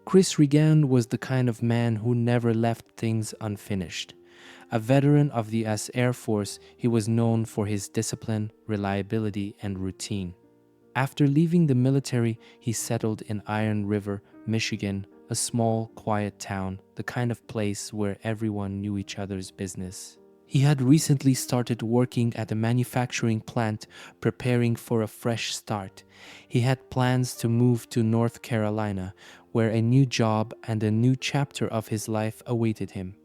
Chris Regan was the kind of man who never left things unfinished. A veteran of the US Air Force, he was known for his discipline, reliability, and routine. After leaving the military, he settled in Iron River, Michigan, a small, quiet town, the kind of place where everyone knew each other's business. He had recently started working at a manufacturing plant, preparing for a fresh start. He had plans to move to North Carolina, where a new job and a new chapter of his life awaited him.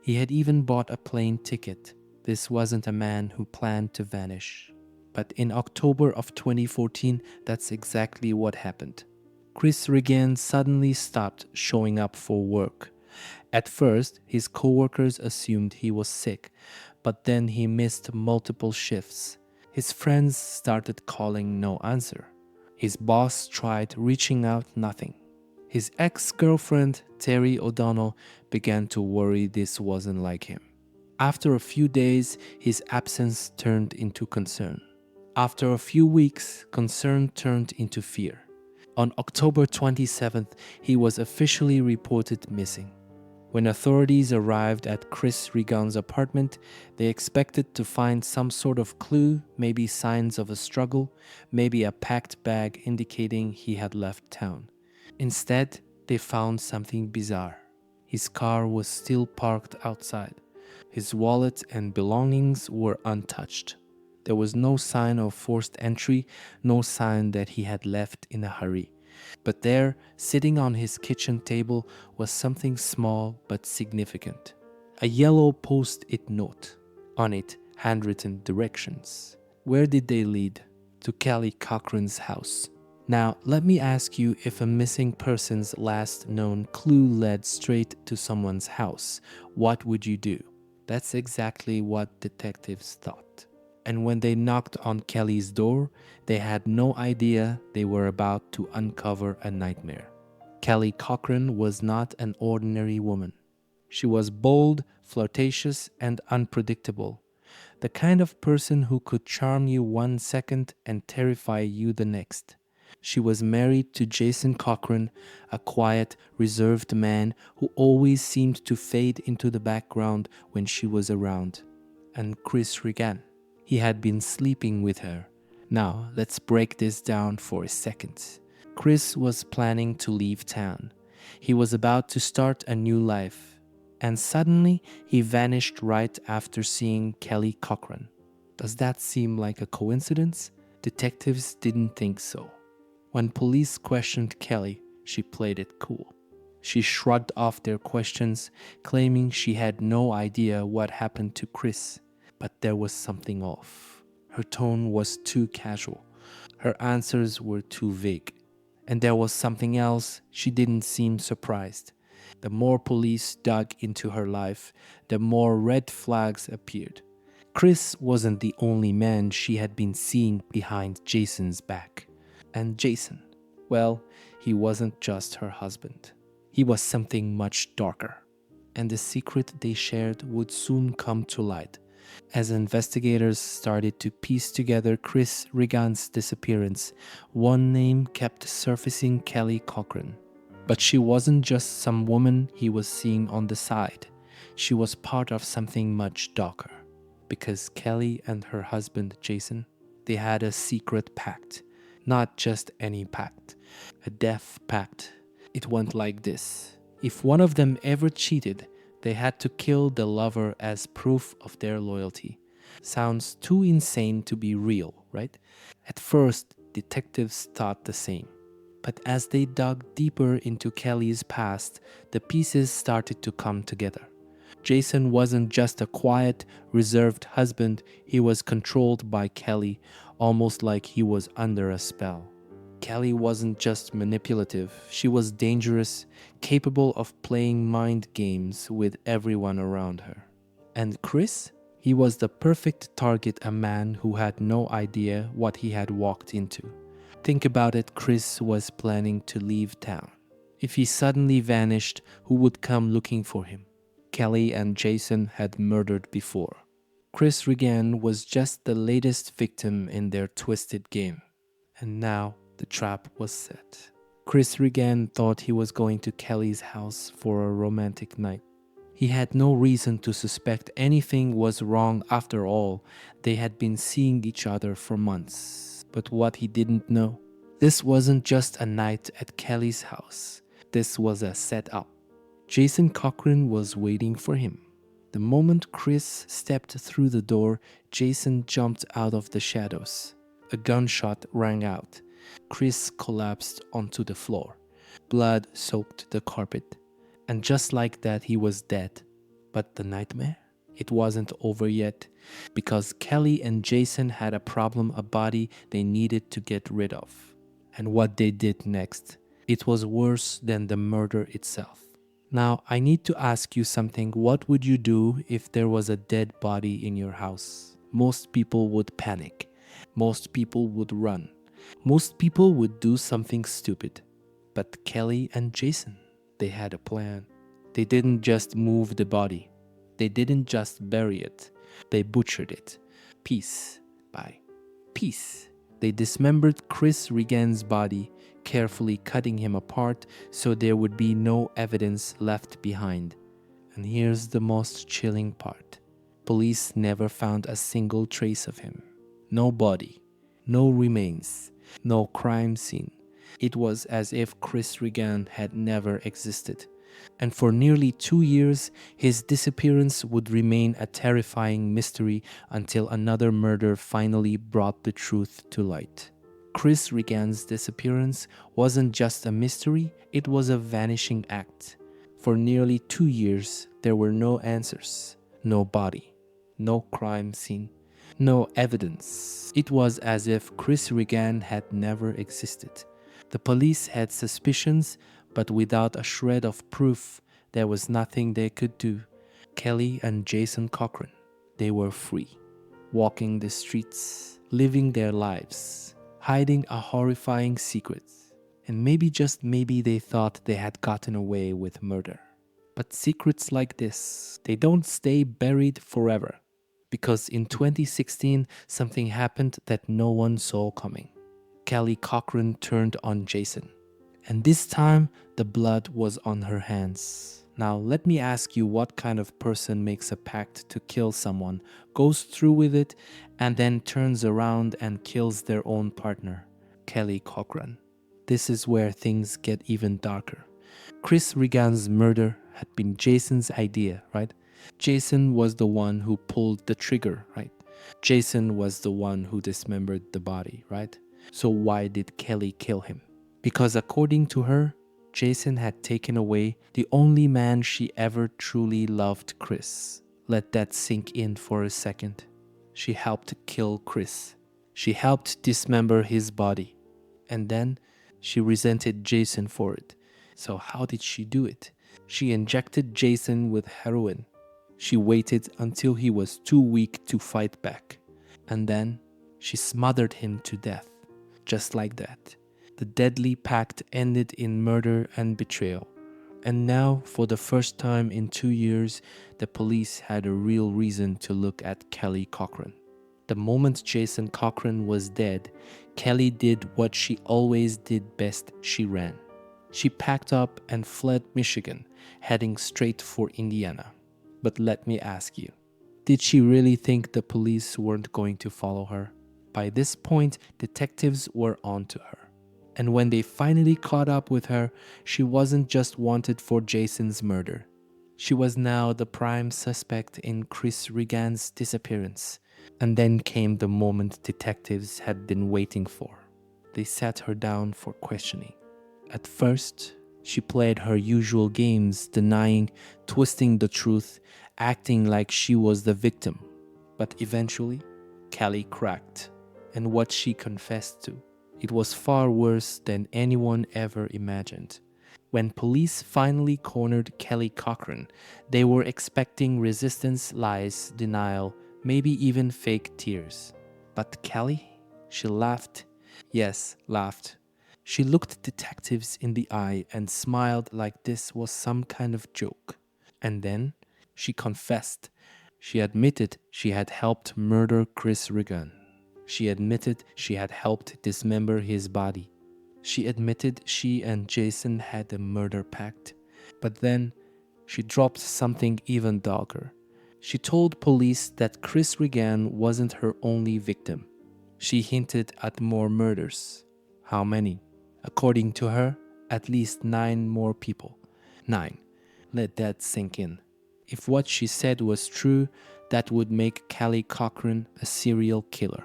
He had even bought a plane ticket. This wasn't a man who planned to vanish. But in October of 2014, that's exactly what happened. Chris Regan suddenly stopped showing up for work. At first, his coworkers assumed he was sick, but then he missed multiple shifts. His friends started calling, no answer. His boss tried reaching out, nothing. His ex-girlfriend, Terry O'Donnell, began to worry this wasn't like him. After a few days, his absence turned into concern. After a few weeks, concern turned into fear. On October 27th, he was officially reported missing. When authorities arrived at Chris Regan's apartment, they expected to find some sort of clue, maybe signs of a struggle, maybe a packed bag indicating he had left town. Instead, they found something bizarre. His car was still parked outside. His wallet and belongings were untouched. There was no sign of forced entry, no sign that he had left in a hurry. But there, sitting on his kitchen table, was something small but significant. A yellow post-it note. On it, handwritten directions. Where did they lead? To Kelly Cochran's house. Now, let me ask you, if a missing person's last known clue led straight to someone's house, what would you do? That's exactly what detectives thought. And when they knocked on Kelly's door, they had no idea they were about to uncover a nightmare. Kelly Cochran was not an ordinary woman. She was bold, flirtatious, and unpredictable. The kind of person who could charm you one second and terrify you the next. She was married to Jason Cochran, a quiet, reserved man who always seemed to fade into the background when she was around. And Chris Regan. He had been sleeping with her. Now, let's break this down for a second. Chris was planning to leave town. He was about to start a new life. And suddenly, he vanished right after seeing Kelly Cochran. Does that seem like a coincidence? Detectives didn't think so. When police questioned Kelly, she played it cool. She shrugged off their questions, claiming she had no idea what happened to Chris. But there was something off. Her tone was too casual. Her answers were too vague. And there was something else. She didn't seem surprised. The more police dug into her life, the more red flags appeared. Chris wasn't the only man she had been seeing behind Jason's back. And Jason, well, he wasn't just her husband. He was something much darker. And the secret they shared would soon come to light. As investigators started to piece together Chris Regan's disappearance, one name kept surfacing: Kelly Cochran. But she wasn't just some woman he was seeing on the side. She was part of something much darker. Because Kelly and her husband Jason, they had a secret pact. Not just any pact. A death pact. It went like this. If one of them ever cheated, they had to kill the lover as proof of their loyalty. Sounds too insane to be real, right? At first, detectives thought the same. But as they dug deeper into Kelly's past, the pieces started to come together. Jason wasn't just a quiet, reserved husband. He was controlled by Kelly, almost like he was under a spell. Kelly wasn't just manipulative. She was dangerous, capable of playing mind games with everyone around her. And Chris? He was the perfect target, a man who had no idea what he had walked into. Think about it, Chris was planning to leave town. If he suddenly vanished, who would come looking for him? Kelly and Jason had murdered before. Chris Regan was just the latest victim in their twisted game. And now the trap was set. Chris Regan thought he was going to Kelly's house for a romantic night. He had no reason to suspect anything was wrong after all. They had been seeing each other for months. But what he didn't know, this wasn't just a night at Kelly's house. This was a setup. Jason Cochran was waiting for him. The moment Chris stepped through the door, Jason jumped out of the shadows. A gunshot rang out. Chris collapsed onto the floor. Blood soaked the carpet. And just like that, he was dead. But the nightmare? It wasn't over yet, because Kelly and Jason had a problem, a body they needed to get rid of. And what they did next, it was worse than the murder itself. Now, I need to ask you something. What would you do if there was a dead body in your house? Most people would panic. Most people would run. Most people would do something stupid. But Kelly and Jason, they had a plan. They didn't just move the body. They didn't just bury it. They butchered it, piece by piece. They dismembered Chris Regan's body, carefully cutting him apart so there would be no evidence left behind. And here's the most chilling part. Police never found a single trace of him. No body, no remains, no crime scene. It was as if Chris Regan had never existed. And for nearly 2 years, his disappearance would remain a terrifying mystery until another murder finally brought the truth to light. Chris Regan's disappearance wasn't just a mystery, it was a vanishing act. For nearly 2 years, there were no answers, no body, no crime scene, no evidence. It was as if Chris Regan had never existed. The police had suspicions, but without a shred of proof, there was nothing they could do. Kelly and Jason Cochran, they were free, walking the streets, living their lives, hiding a horrifying secret. And maybe, just maybe, they thought they had gotten away with murder. But secrets like this, they don't stay buried forever. Because in 2016, something happened that no one saw coming. Kelly Cochran turned on Jason. And this time, the blood was on her hands. Now, let me ask you, what kind of person makes a pact to kill someone, goes through with it, and then turns around and kills their own partner? Kelly Cochran. This is where things get even darker. Chris Regan's murder had been Jason's idea, right? Jason was the one who pulled the trigger, right? Jason was the one who dismembered the body, right? So why did Kelly kill him? Because according to her, Jason had taken away the only man she ever truly loved, Chris. Let that sink in for a second. She helped kill Chris. She helped dismember his body. And then she resented Jason for it. So how did she do it? She injected Jason with heroin. She waited until he was too weak to fight back. And then she smothered him to death. Just like that. The deadly pact ended in murder and betrayal. And now, for the first time in 2 years, the police had a real reason to look at Kelly Cochran. The moment Jason Cochran was dead, Kelly did what she always did best. She ran. She packed up and fled Michigan, heading straight for Indiana. But let me ask you, did she really think the police weren't going to follow her? By this point, detectives were on to her. And when they finally caught up with her, she wasn't just wanted for Jason's murder. She was now the prime suspect in Chris Regan's disappearance. And then came the moment detectives had been waiting for. They sat her down for questioning. At first, she played her usual games, denying, twisting the truth, acting like she was the victim. But eventually, Kelly cracked. And what she confessed to, it was far worse than anyone ever imagined. When police finally cornered Kelly Cochran, they were expecting resistance, lies, denial, maybe even fake tears. But Kelly, she laughed. Yes, laughed. She looked detectives in the eye and smiled like this was some kind of joke. And then she confessed. She admitted she had helped murder Chris Regan. She admitted she had helped dismember his body. She admitted she and Jason had a murder pact, but then she dropped something even darker. She told police that Chris Regan wasn't her only victim. She hinted at more murders. How many? According to her, at least 9 more people. 9. Let that sink in. If what she said was true, that would make Kelly Cochran a serial killer.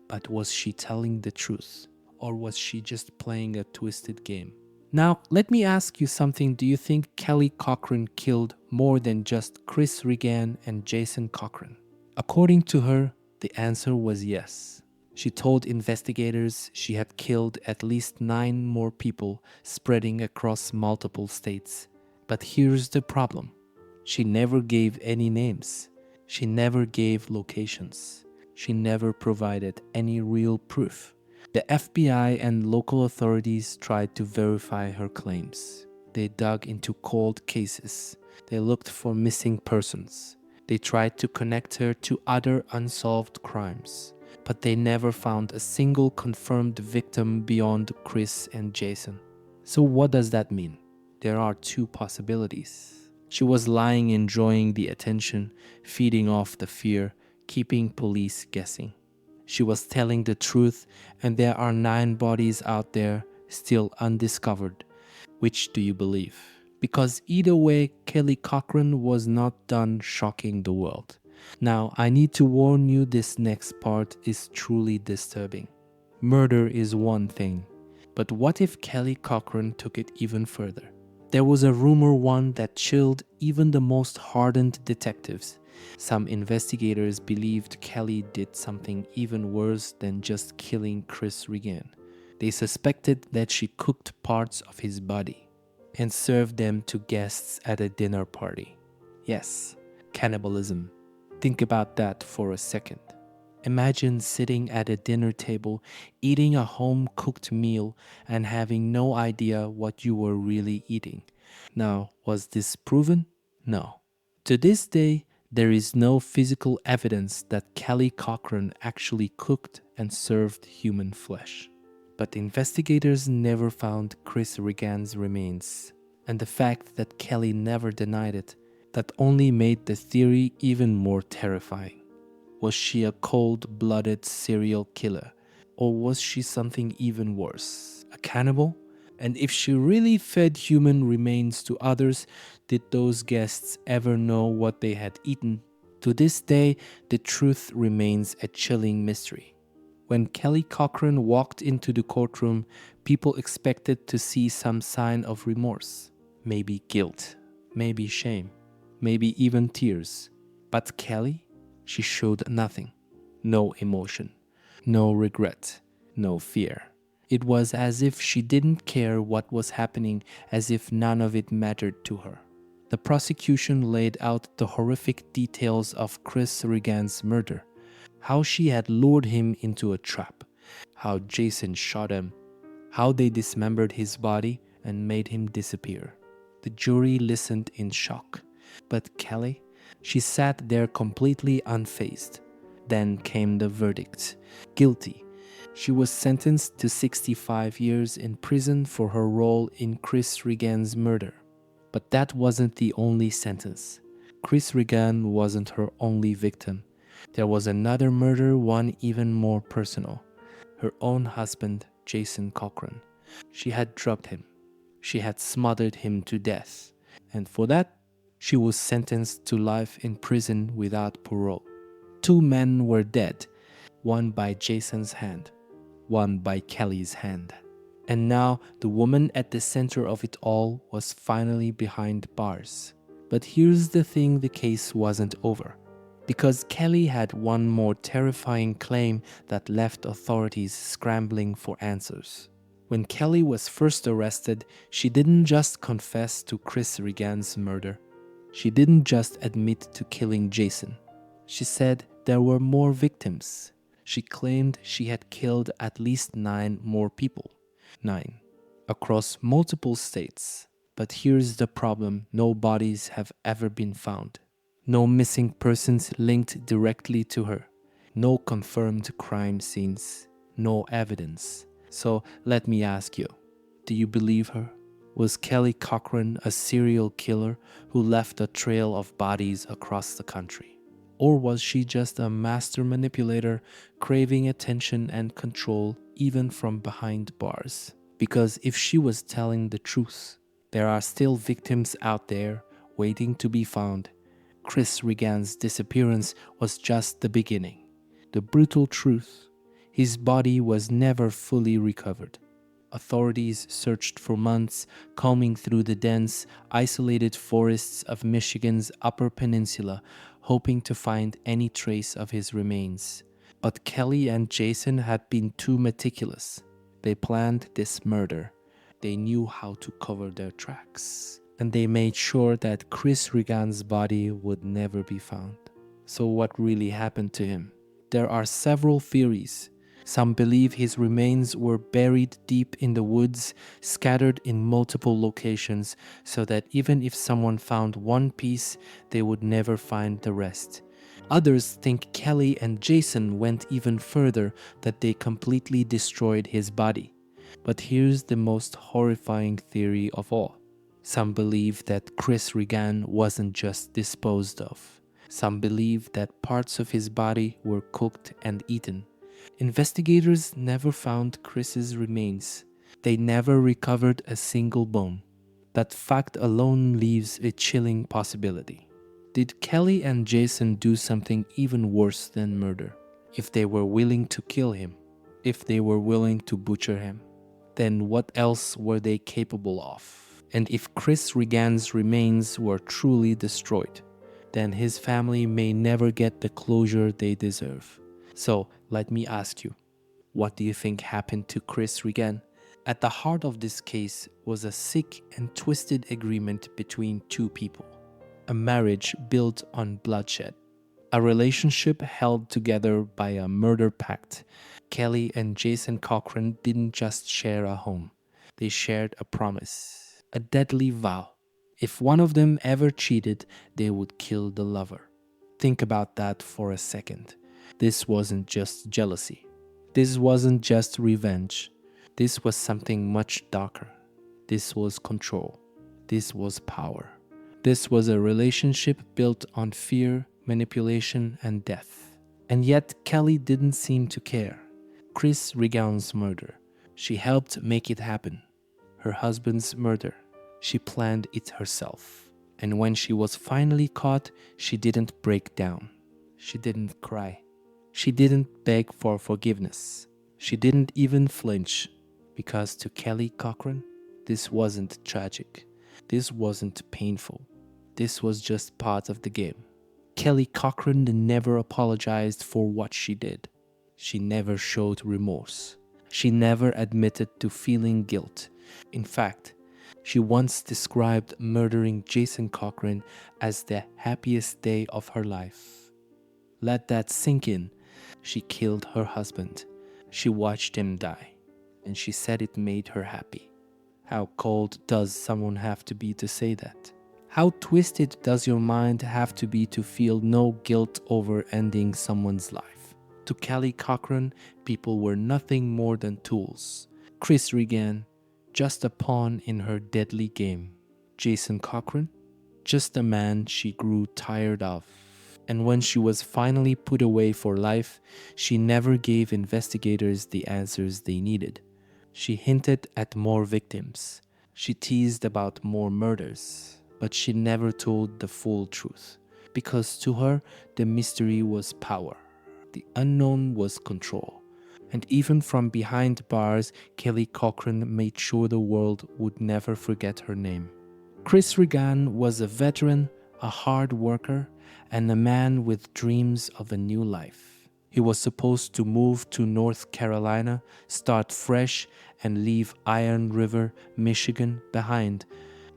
But was she telling the truth? Or was she just playing a twisted game? Now, let me ask you something. Do you think Kelly Cochran killed more than just Chris Regan and Jason Cochran? According to her, the answer was yes. She told investigators she had killed at least 9 more people spreading across multiple states. But here's the problem. She never gave any names. She never gave locations. She never provided any real proof. The FBI and local authorities tried to verify her claims. They dug into cold cases. They looked for missing persons. They tried to connect her to other unsolved crimes. But they never found a single confirmed victim beyond Chris and Jason. So what does that mean? There are 2 possibilities. She was lying, enjoying the attention, feeding off the fear, keeping police guessing. She was telling the truth, and there are 9 bodies out there still undiscovered. Which do you believe? Because either way, Kelly Cochran was not done shocking the world. Now, I need to warn you, this next part is truly disturbing. Murder is one thing, but what if Kelly Cochran took it even further? There was a rumor one that chilled even the most hardened detectives. Some investigators believed Kelly did something even worse than just killing Chris Regan. They suspected that she cooked parts of his body and served them to guests at a dinner party. Yes, cannibalism. Think about that for a second. Imagine sitting at a dinner table, eating a home-cooked meal, and having no idea what you were really eating. Now, was this proven? No. To this day, there is no physical evidence that Kelly Cochran actually cooked and served human flesh. But investigators never found Chris Regan's remains, and the fact that Kelly never denied it, that only made the theory even more terrifying. Was she a cold-blooded serial killer? Or was she something even worse? A cannibal? And if she really fed human remains to others, did those guests ever know what they had eaten? To this day, the truth remains a chilling mystery. When Kelly Cochran walked into the courtroom, people expected to see some sign of remorse. Maybe guilt, maybe shame, maybe even tears. But Kelly? She showed nothing. No emotion, no regret, no fear. It was as if she didn't care what was happening, as if none of it mattered to her. The prosecution laid out the horrific details of Chris Regan's murder. How she had lured him into a trap. How Jason shot him. How they dismembered his body and made him disappear. The jury listened in shock. But Kelly? She sat there completely unfazed. Then came the verdict. Guilty. She was sentenced to 65 years in prison for her role in Chris Regan's murder. But that wasn't the only sentence. Chris Regan wasn't her only victim. There was another murder, one even more personal. Her own husband, Jason Cochran. She had drugged him. She had smothered him to death. And for that, she was sentenced to life in prison without parole. 2 men were dead, one by Jason's hand, one by Kelly's hand. And now the woman at the center of it all was finally behind bars. But here's the thing, the case wasn't over. Because Kelly had one more terrifying claim that left authorities scrambling for answers. When Kelly was first arrested, she didn't just confess to Chris Regan's murder. She didn't just admit to killing Jason. She said there were more victims. She claimed she had killed at least 9 more people. 9. Across multiple states. But here's the problem, no bodies have ever been found. No missing persons linked directly to her. No confirmed crime scenes. No evidence. So let me ask you, Do you believe her? Was Kelly Cochran a serial killer who left a trail of bodies across the country? Or was she just a master manipulator craving attention and control even from behind bars? Because if she was telling the truth, there are still victims out there waiting to be found. Chris Regan's disappearance was just the beginning. The brutal truth: his body was never fully recovered. Authorities searched for months, combing through the dense, isolated forests of Michigan's Upper Peninsula, hoping to find any trace of his remains. But Kelly and Jason had been too meticulous. They planned this murder. They knew how to cover their tracks. And they made sure that Chris Regan's body would never be found. So what really happened to him? There are several theories. Some believe his remains were buried deep in the woods, scattered in multiple locations, so that even if someone found one piece, they would never find the rest. Others think Kelly and Jason went even further, that they completely destroyed his body. But here's the most horrifying theory of all. Some believe that Chris Regan wasn't just disposed of. Some believe that parts of his body were cooked and eaten. Investigators never found Chris's remains. They never recovered a single bone. That fact alone leaves a chilling possibility. Did Kelly and Jason do something even worse than murder? If they were willing to kill him, if they were willing to butcher him, then what else were they capable of? And if Chris Regan's remains were truly destroyed, then his family may never get the closure they deserve. So let me ask you, what do you think happened to Chris Regan? At the heart of this case was a sick and twisted agreement between two people. A marriage built on bloodshed. A relationship held together by a murder pact. Kelly and Jason Cochran didn't just share a home. They shared a promise, a deadly vow. If one of them ever cheated, they would kill the lover. Think about that for a second. This wasn't just jealousy. This wasn't just revenge. This was something much darker. This was control. This was power. This was a relationship built on fear, manipulation, and death. And yet Kelly didn't seem to care. Chris Regan's murder, she helped make it happen. Her husband's murder, she planned it herself. And when she was finally caught, she didn't break down. She didn't cry. She didn't beg for forgiveness. She didn't even flinch. Because to Kelly Cochran, this wasn't tragic. This wasn't painful. This was just part of the game. Kelly Cochran never apologized for what she did. She never showed remorse. She never admitted to feeling guilt. In fact, she once described murdering Jason Cochran as the happiest day of her life. Let that sink in. She killed her husband. She watched him die. And she said it made her happy. How cold does someone have to be to say that? How twisted does your mind have to be to feel no guilt over ending someone's life? To Kelly Cochran, people were nothing more than tools. Chris Regan, just a pawn in her deadly game. Jason Cochran, just a man she grew tired of. And when she was finally put away for life, she never gave investigators the answers they needed. She hinted at more victims. She teased about more murders. But she never told the full truth. Because to her, the mystery was power. The unknown was control. And even from behind bars, Kelly Cochran made sure the world would never forget her name. Chris Regan was a veteran, a hard worker, and a man with dreams of a new life. He was supposed to move to North Carolina, start fresh, and leave Iron River, Michigan behind.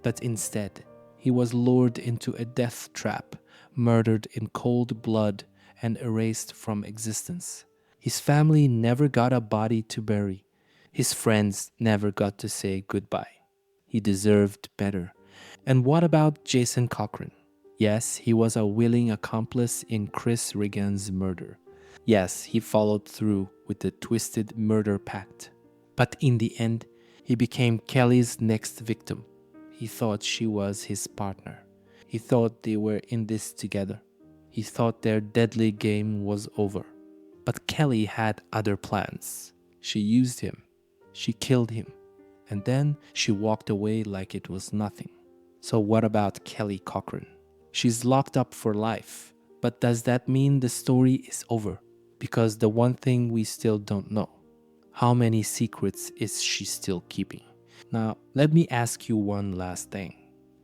But instead, he was lured into a death trap, murdered in cold blood, and erased from existence. His family never got a body to bury. His friends never got to say goodbye. He deserved better. And what about Jason Cochran? Yes, he was a willing accomplice in Chris Regan's murder. Yes, he followed through with the twisted murder pact. But in the end, He became Kelly's next victim. He thought she was his partner. He thought they were in this together. He thought their deadly game was over. But Kelly had other plans. She used him. She killed him. And then she walked away like it was nothing. So what about Kelly Cochran? She's locked up for life. But does that mean the story is over? Because the one thing we still don't know, how many secrets is she still keeping? Now, let me ask you one last thing.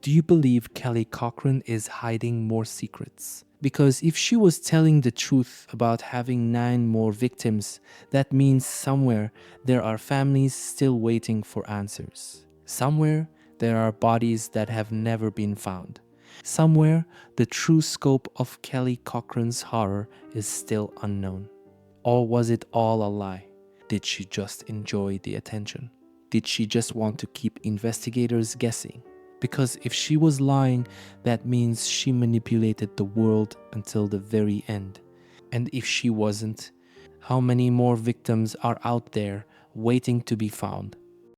Do you believe Kelly Cochran is hiding more secrets? Because if she was telling the truth about having 9 more victims, that means somewhere there are families still waiting for answers. Somewhere there are bodies that have never been found. Somewhere the true scope of Kelly Cochran's horror is still unknown. Or was it all a lie? Did she just enjoy the attention? Did she just want to keep investigators guessing? Because if she was lying, that means she manipulated the world until the very end. And if she wasn't, how many more victims are out there waiting to be found?